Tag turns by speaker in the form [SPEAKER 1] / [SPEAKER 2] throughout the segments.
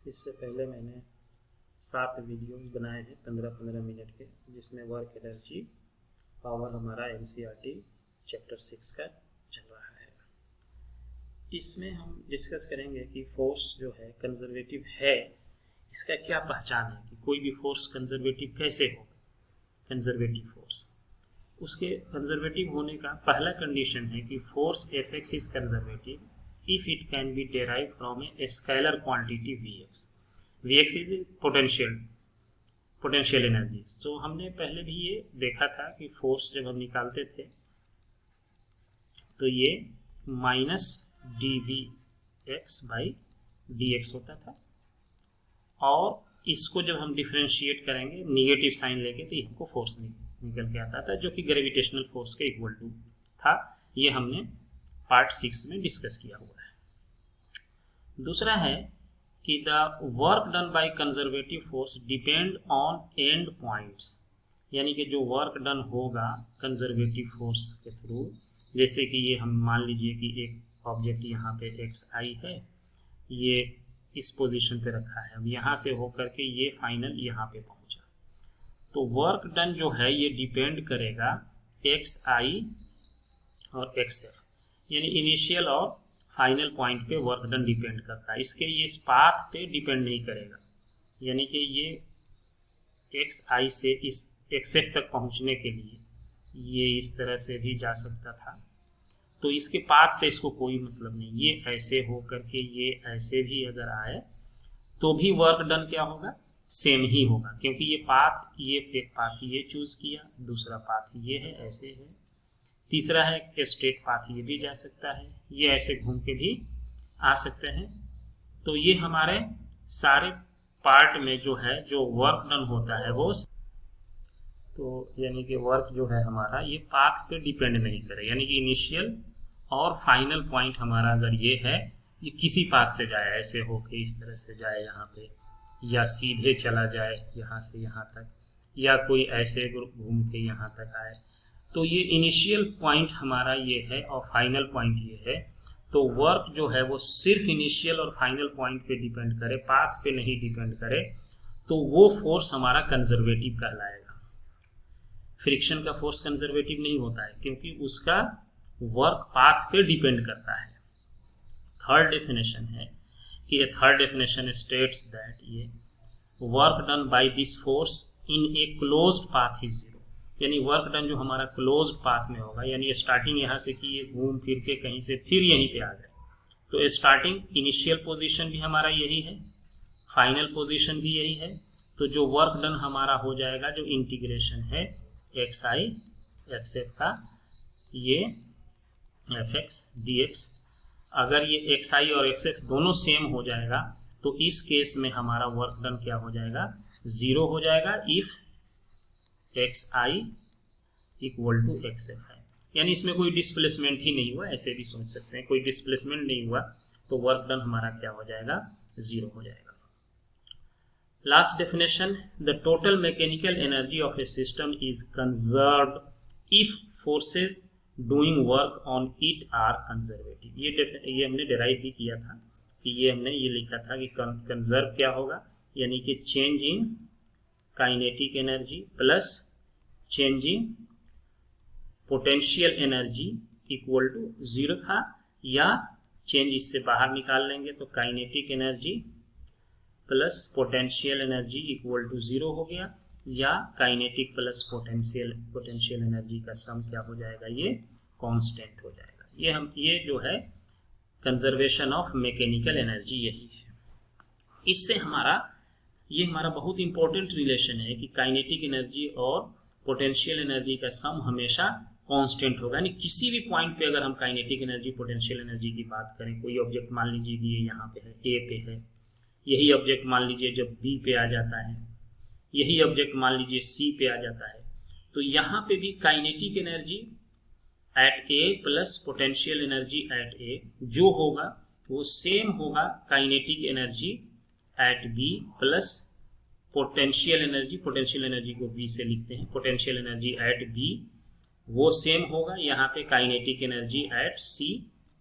[SPEAKER 1] इससे पहले मैंने 7 वीडियोस बनाए हैं 15-15 मिनट के, जिसमें वर्क एनर्जी पावर हमारा एनसीईआरटी चैप्टर 6 का चल रहा है। इसमें हम डिस्कस करेंगे कि फोर्स जो है कंजर्वेटिव है, इसका क्या पहचान है कि कोई भी फोर्स कंजर्वेटिव कैसे हो। कंजर्वेटिव फोर्स, उसके कंजर्वेटिव होने का पहला कंडीशन है कि force Fx is conservative if it can be derived from a scalar quantity Vx. Vx is potential energy. तो हमने पहले भी ये देखा था कि फोर्स जब हम निकालते थे तो ये माइनस dVx बाई dx होता था, और इसको जब हम डिफरेंशिएट करेंगे नेगेटिव साइन लेके तो हमको फोर्स निकल के आता था, जो कि ग्रेविटेशनल फोर्स के इक्वल टू था। ये हमने पार्ट 6 में डिस्कस किया हुआ है। दूसरा है कि the work done by conservative force depend on and points, यानी कि जो वर्क डन होगा कंजर्वेटिव फोर्स के थ्रू, जैसे कि ये हम मान लीजिए कि एक ऑब्जेक्ट यहाँ पे xi है, ये इस पोजीशन पे रखा है, अब यहाँ से होकर के ये फाइनल यहाँ पे पहुँचा, तो वर्क डन जो है ये डिपेंड करेगा xi और xf, यानी इनिशियल और फाइनल पॉइंट पे वर्क डन डिपेंड करता है। इसके ये इस पाथ पे डिपेंड नहीं करेगा, यानी कि ये xi से इस xf तक पहुंचने के लिए ये इस तरह से भी जा सकता था, तो इसके पाथ से इसको कोई मतलब नहीं। ये ऐसे हो करके ये ऐसे भी अगर आए तो भी वर्क डन क्या होगा, सेम ही होगा, क्योंकि ये पाथ ये चूज किया, दूसरा पाथ ये है, ऐसे है, तीसरा है स्ट्रेट पाथ ये भी जा सकता है, ये ऐसे घूम के भी आ सकते हैं। तो ये हमारे सारे पार्ट में जो है जो वर्क डन होता है वो, तो यानी कि वर्क जो है हमारा ये पाथ पे डिपेंड नहीं करे, यानी कि इनिशियल और फाइनल पॉइंट हमारा अगर ये है, ये किसी पाथ से जाए, ऐसे होके इस तरह से जाए यहाँ पे, या सीधे चला जाए यहाँ से यहाँ तक, या कोई ऐसे घूम के यहाँ तक आए, तो ये इनिशियल पॉइंट हमारा ये है और फाइनल पॉइंट ये है। तो वर्क जो है वो सिर्फ इनिशियल और फाइनल पॉइंट पे डिपेंड करे, पाथ पे नहीं डिपेंड करे, तो वो फोर्स हमारा कंजर्वेटिव कहलाएगा। फ्रिक्शन का फोर्स कंजर्वेटिव नहीं होता है, क्योंकि उसका वर्क पाथ पे डिपेंड करता है। थर्ड डेफिनेशन है कि ये थर्ड डेफिनेशन स्टेट्स दैट ये work done by this force in a closed path is zero, यानी वर्क डन जो हमारा क्लोज्ड पाथ में होगा, यानी स्टार्टिंग यहाँ से कि ये घूम फिर के कहीं से फिर यहीं पे आ गए, तो स्टार्टिंग इनिशियल पोजीशन भी हमारा यही है, फाइनल पोजीशन भी यही है, तो जो वर्क डन हमारा हो जाएगा, जो इंटीग्रेशन है xi xf का, ये fx dx, अगर ये xi और xf दोनों सेम हो जाएगा तो इस केस में हमारा वर्क डन क्या हो जाएगा, 0 हो जाएगा if xi equal to xf है, यानी इसमें कोई डिस्प्लेसमेंट ही नहीं हुआ, ऐसे भी सोच सकते हैं, कोई डिस्प्लेसमेंट नहीं हुआ तो वर्क डन हमारा क्या हो जाएगा, 0 हो जाएगा। Last definition, the total mechanical energy of a system is conserved if forces doing work on it are conservative. ये हमने डेराइव भी किया था कि ये हमने ये लिखा था कि कंजर्व क्या होगा, यानी कि change in kinetic energy plus change in potential energy equal to 0 था, या चेंज इससे बाहर निकाल लेंगे तो kinetic energy plus potential energy equal to 0 हो गया, या काइनेटिक प्लस पोटेंशियल एनर्जी का सम क्या हो जाएगा, ये कांस्टेंट हो जाएगा। ये जो है कंजर्वेशन ऑफ मैकेनिकल एनर्जी यही है। इससे ये हमारा बहुत इंपॉर्टेंट रिलेशन है कि काइनेटिक एनर्जी और पोटेंशियल एनर्जी का सम हमेशा कांस्टेंट होगा, यानी किसी भी पॉइंट पे अगर हम काइनेटिक एनर्जी पोटेंशियल एनर्जी की बात करें, कोई ऑब्जेक्ट मान लीजिए कि ये यहाँ पे है, ए पे है, यही ऑब्जेक्ट मान लीजिए जब बी पे आ जाता है, यही ऑब्जेक्ट मान लीजिए सी पे आ जाता है, तो यहाँ पे भी kinetic energy at A plus potential energy at A जो होगा वो सेम होगा kinetic energy at B plus potential energy को बी से लिखते हैं, पोटेंशियल एनर्जी एट बी वो सेम होगा यहाँ पे kinetic energy at C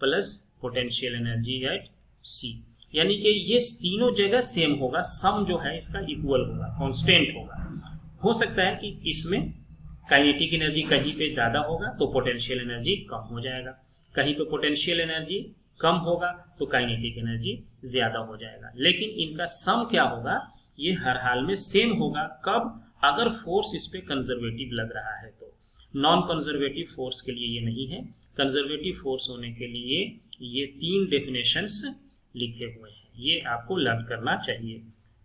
[SPEAKER 1] plus potential energy at C. यानी कि ये तीनों जगह सेम होगा, सम जो है इसका इक्वल होगा, कांस्टेंट होगा। हो सकता है कि इसमें काइनेटिक एनर्जी कहीं पे ज्यादा होगा तो पोटेंशियल एनर्जी कम हो जाएगा, कहीं पे पोटेंशियल एनर्जी कम होगा तो काइनेटिक एनर्जी ज्यादा हो जाएगा, लेकिन इनका सम क्या होगा, ये हर हाल में सेम होगा। कब? अगर फोर्स इस पे कंजर्वेटिव लग रहा है तो। नॉन कंजर्वेटिव फोर्स के लिए ये नहीं है। कंजर्वेटिव फोर्स होने के लिए ये 3 डेफिनेशंस लिखे हुए हैं, ये आपको लर्न करना चाहिए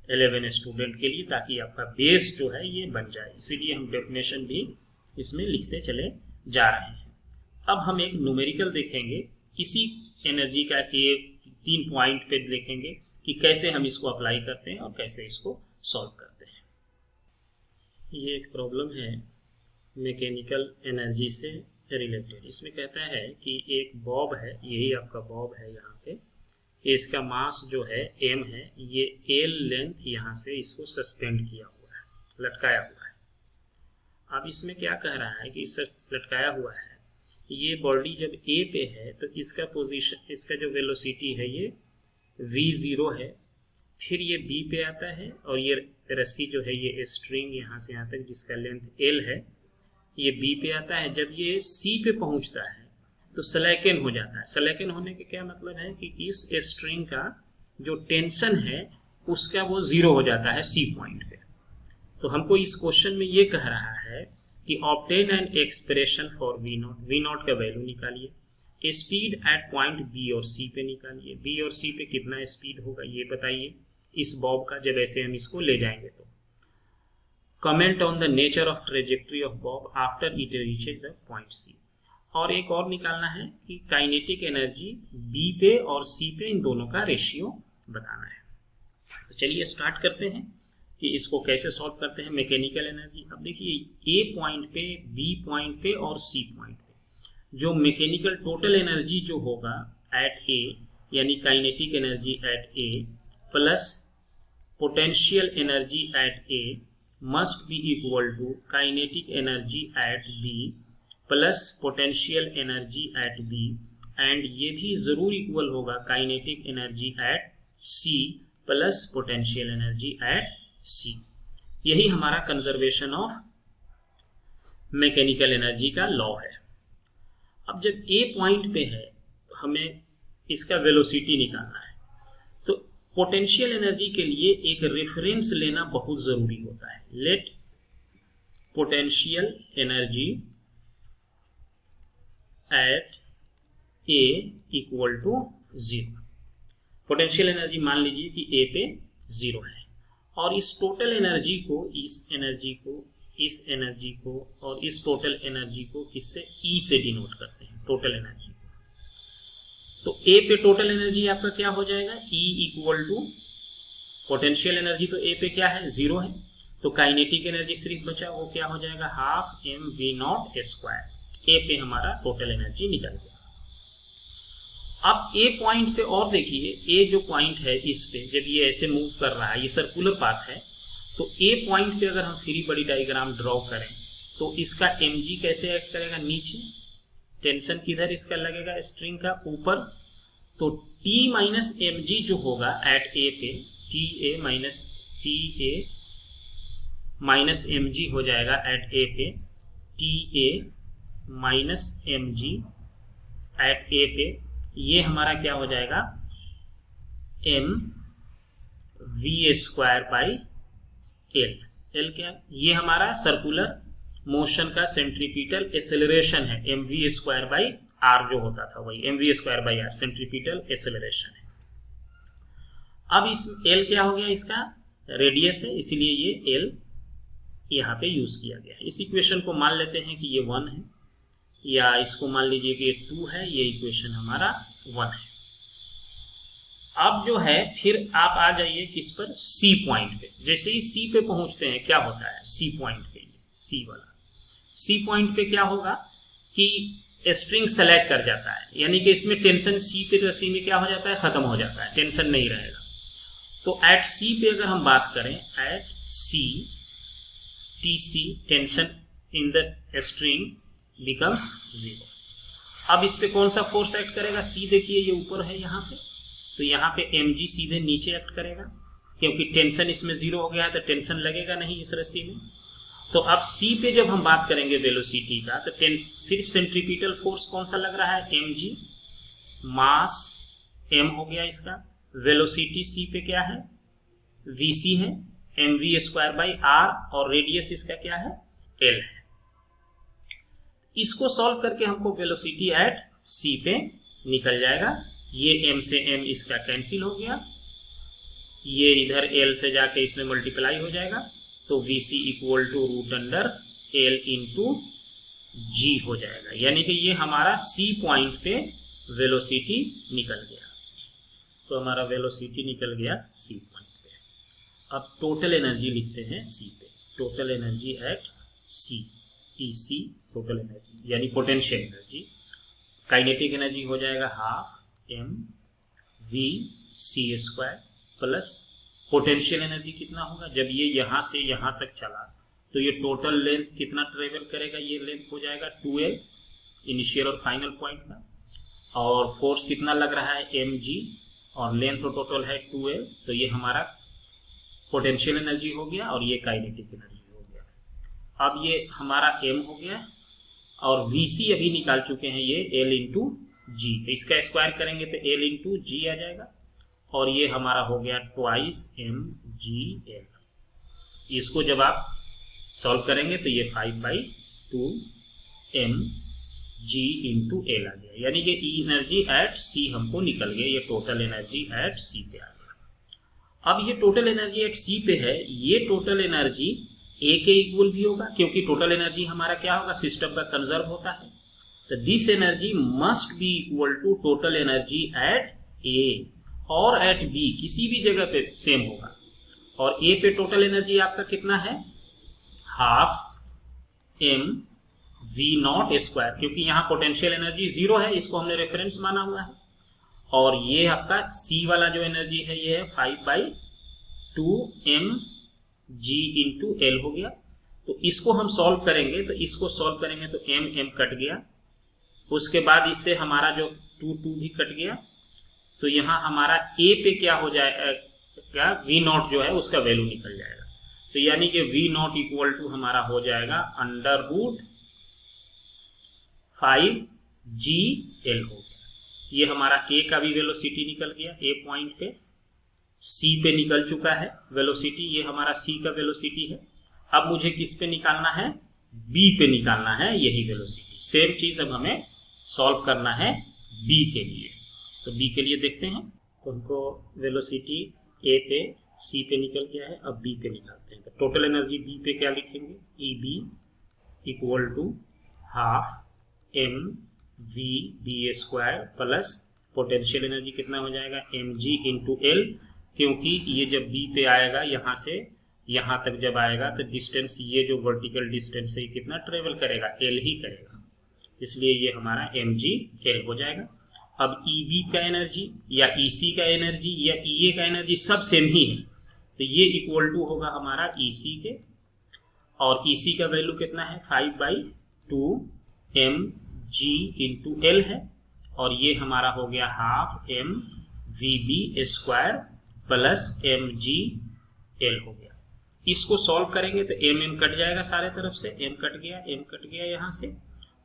[SPEAKER 1] 11 स्टूडेंट के लिए, ताकि आपका बेस जो है ये बन जाए। इसीलिए हम डेफिनेशन भी इसमें लिखते चले जा रहे हैं। अब हम एक न्यूमेरिकल देखेंगे इसी एनर्जी का, ये 3 पॉइंट पे देखेंगे कि कैसे हम इसको अप्लाई करते हैं और कैसे इसको सॉल्व करते हैं। ये एक प्रॉब्लम है मैकेनिकल एनर्जी से रिलेटेड। इसमें कहता है कि एक बॉब है, यही आपका बॉब है यहाँ पे, इसका मास जो है m है, ये l लेंथ यहाँ से इसको सस्पेंड किया हुआ है, लटकाया हुआ है। अब इसमें क्या कह रहा है कि इससे लटकाया हुआ है, ये बॉडी जब a पे है तो इसका पोजीशन, इसका जो वेलोसिटी है ये v0 है, फिर ये b पे आता है और ये रस्सी जो है ये स्ट्रिंग यहाँ से यहाँ तक जिसका लेंथ l है ये b पे आता है। जब ये c पे पहुँचता है तो स्लैकन हो जाता है। स्लैकन होने के क्या मतलब है कि इस स्ट्रिंग का जो टेंशन है उसका वो 0 हो जाता है C पॉइंट पे। तो हमको इस क्वेश्चन में ये कह रहा है कि obtain an expression for V0 का वैल्यू निकालिए, स्पीड एट पॉइंट B और C पे निकालिए, B और C पे कितना स्पीड होगा ये बताइए इस बॉब का, जब ऐसे हम इसको ले जाएंगे तो। Comment on the nature of trajectory of Bob after it reaches the point C। और एक और निकालना है कि काइनेटिक एनर्जी B पे और C पे, इन दोनों का रेशियो बताना है। तो चलिए स्टार्ट करते हैं कि इसको कैसे सॉल्व करते हैं मैकेनिकल एनर्जी। अब देखिए A पॉइंट पे, B पॉइंट पे और C पॉइंट पे जो मैकेनिकल टोटल एनर्जी जो होगा एट A, यानी kinetic energy at A plus potential energy at A must be equal to kinetic energy at B plus potential energy at B, and ये भी जरूर इक्वल होगा kinetic energy at C plus potential energy at C। यही हमारा conservation of mechanical energy का law है। अब जब A पॉइंट पे है तो हमें इसका वेलोसिटी निकालना है, तो पोटेंशियल एनर्जी के लिए एक रेफरेंस लेना बहुत जरूरी होता है। Let potential energy at A equal to 0। Potential energy मान लीजिए कि A पे 0 है, और इस टोटल एनर्जी को, इस एनर्जी को, इस एनर्जी को और इस टोटल एनर्जी को किससे, E से डिनोट करते हैं, टोटल एनर्जी को। तो A पे टोटल एनर्जी आपका क्या हो जाएगा, E equal to potential energy तो A पे क्या है, 0 है, तो काइनेटिक एनर्जी सिर्फ बचा, वो क्या हो जाएगा, हाफ mv0 स्क्वायर। A पे हमारा टोटल एनर्जी निकल गया। अब A पॉइंट पे और देखिए, A जो पॉइंट है इस पे जब ये ऐसे मूव कर रहा है, ये सर्कुलर पाथ है, तो A पॉइंट पे अगर हम फ्री बॉडी डायग्राम ड्रॉ करें तो इसका mg कैसे एक्ट करेगा, नीचे, टेंशन किधर इसका लगेगा, स्ट्रिंग का ऊपर, तो T माइनस mg जो होगा एट A पे, TA माइनस mg हो जाएगा एट A पे, TA minus mg at A पे, ये हमारा क्या हो जाएगा, mv स्क्वायर बाई l क्या, ये हमारा सर्कुलर मोशन का सेंट्रीपिटल एक्सेलरेशन है, mv स्क्वायर बाई r जो होता था वही mv square by r centripetal acceleration है। अब इस l क्या हो गया, इसका रेडियस है, इसीलिए ये l यहाँ पे यूज किया गया है। इस इक्वेशन को मान लेते हैं कि ये 1 है, या इसको मान लीजिए कि ये 2 है, ये इक्वेशन हमारा 1 है। अब जो है फिर आप आ जाइए किस पर, C पॉइंट पे। जैसे ही C पे पहुंचते हैं क्या होता है, C पॉइंट पे, C वाला C पॉइंट पे क्या होगा कि स्ट्रिंग सेलेक्ट कर जाता है, यानी कि इसमें टेंशन C पे, रस्सी में क्या हो जाता है, खत्म हो जाता है, टेंशन नहीं रहेगा। तो एट C पे अगर हम बात करें, at C TC tension in the string becomes 0। अब इस पे कौन सा फोर्स एक्ट करेगा, C देखिए ये ऊपर है यहाँ पे, तो यहाँ पे mg सीधे नीचे एक्ट करेगा, क्योंकि टेंशन इसमें 0 हो गया है तो टेंशन लगेगा नहीं इस रस्सी में। तो अब C पे जब हम बात करेंगे वेलोसिटी का, तो सिर्फ सेंट्रीपिटल फोर्स कौन सा लग रहा है, mg, मास m हो गया इसका, वेलोसिटी C पे क्या है, vc है, mv²/r, और रेडियस इसका क्या है, l है। इसको सॉल्व करके हमको वेलोसिटी एट C पे निकल जाएगा। ये m से m इसका कैंसिल हो गया, ये इधर l से जाके इसमें मल्टीप्लाई हो जाएगा, तो vc equal to √l into g हो जाएगा। यानी कि ये हमारा C पॉइंट पे वेलोसिटी निकल गया। तो हमारा वेलोसिटी निकल गया C पॉइंट पे। अब टोटल एनर्जी लिखते हैं C पे। Total energy at C, EC total energy यानी पोटेंशियल एनर्जी। काइनेटिक एनर्जी हो जाएगा half mv/c² plus potential energy कितना होगा, जब ये यहाँ से यहाँ तक चला तो ये टोटल लेंथ कितना ट्रेवल करेगा, ये लेंथ हो जाएगा 2l इनिशियल और फाइनल पॉइंट का, और फोर्स कितना लग रहा है mg, और लेंथ तो टोटल है 2l, तो ये हमारा पोटेंशियल एनर्जी हो गया और ये काइनेटिक एनर्जी हो गया। अब ये हमारा m हो गया और vc अभी निकाल चुके हैं ये l इंटू जी, तो इसका स्क्वायर करेंगे तो l इंटू जी आ जाएगा, और ये हमारा हो गया 2mgl। इसको जब आप सॉल्व करेंगे तो ये 5/2 mg इंटू l आ गया, यानी कि एनर्जी एट C हमको निकल गया। ये टोटल एनर्जी एट C पे आ गया। अब ये टोटल एनर्जी एट C पे है, ये टोटल एनर्जी A के इक्वल भी होगा, क्योंकि टोटल एनर्जी हमारा क्या होगा, सिस्टम का कंजर्व होता है। तो this energy must be equal to total energy at A और एट B, किसी भी जगह पे सेम होगा। और A पे टोटल एनर्जी आपका कितना है, हाफ mv0², क्योंकि यहाँ पोटेंशियल एनर्जी 0 है, इसको हमने रेफरेंस माना हुआ है। और ये आपका C वाला जो एनर्जी है ये है 5/2 mg इंटू l हो गया। तो इसको हम सॉल्व करेंगे, तो इसको सॉल्व करेंगे तो m कट गया, उसके बाद इससे हमारा जो 2 भी कट गया, तो यहाँ हमारा A पे क्या हो जाएगा, v0 जो है उसका वैल्यू निकल जाएगा। तो यानी कि v0 इक्वल टू हमारा हो जाएगा √5gl हो गया। ये हमारा A का भी वेलोसिटी निकल गया, A पॉइंट पे C पे निकल चुका है वेलोसिटी, ये हमारा C का वेलोसिटी है। अब मुझे किस पे निकालना है, B पे निकालना है यही वेलोसिटी। सेम चीज अब हमें सॉल्व करना है B के लिए। तो B के लिए देखते हैं, तो हमको वेलोसिटी A पे C पे निकल गया है, अब B पे निकालते हैं। तो टोटल एनर्जी B पे क्या लिखेंगे, EB equal to half mv/b² plus potential energy कितना हो जाएगा, mg इंटू l, क्योंकि ये जब B पे आएगा यहाँ से यहाँ तक जब आएगा तो डिस्टेंस, ये जो वर्टिकल डिस्टेंस है कितना ट्रेवल करेगा, l ही करेगा, इसलिए ये हमारा mgl हो जाएगा। अब EB का एनर्जी या EC का एनर्जी या EA का एनर्जी सब सेम ही है, तो ये इक्वल टू होगा हमारा EC के, और EC का वैल्यू कितना है 5/2 mg इंटू l है, और ये हमारा हो गया हाफ mv/b² प्लस mgl हो गया। इसको सॉल्व करेंगे तो m कट जाएगा सारे तरफ से, m कट गया यहाँ से,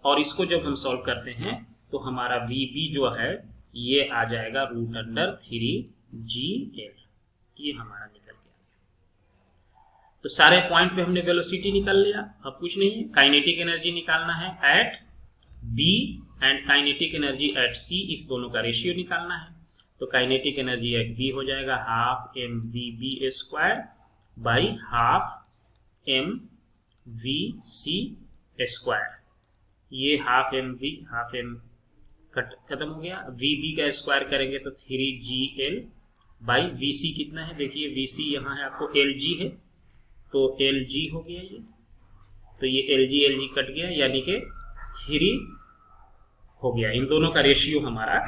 [SPEAKER 1] और इसको जब हम सॉल्व करते हैं तो हमारा VB जो है ये आ जाएगा √3gl, ये हमारा निकल गया। तो सारे पॉइंट पे हमने वेलोसिटी निकाल लिया। अब कुछ नहीं है, काइनेटिक एनर्जी निकालना है at B and kinetic energy at C, इस दोनों का रेशियो निकालना है। तो काइनेटिक एनर्जी एट B हो जाएगा half mv/b² by half mv/c²। ये हाफ m खत्म हो गया, VB का स्क्वायर करेंगे तो 3gl बाई VC कितना है, देखिए VC यहाँ है आपको LG है, तो LG हो गया ये, तो ये LG कट गया, यानी कि 3 हो गया। इन दोनों का रेशियो हमारा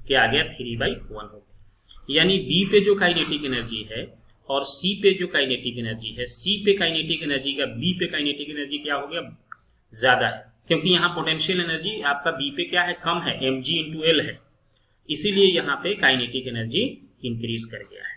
[SPEAKER 1] क्या आ गया, 3/1 हो गया। यानी B पे जो काइनेटिक एनर्जी है और C पे जो काइनेटिक एनर्जी है, C पे काइनेटिक एनर्जी का B पे काइनेटिक एनर्जी क्या हो गया, ज्यादा है, क्योंकि यहाँ पोटेंशियल एनर्जी आपका B पे क्या है, कम है, mg इंटू l है। इसीलिए यहाँ पे काइनेटिक एनर्जी इंक्रीज कर गया है।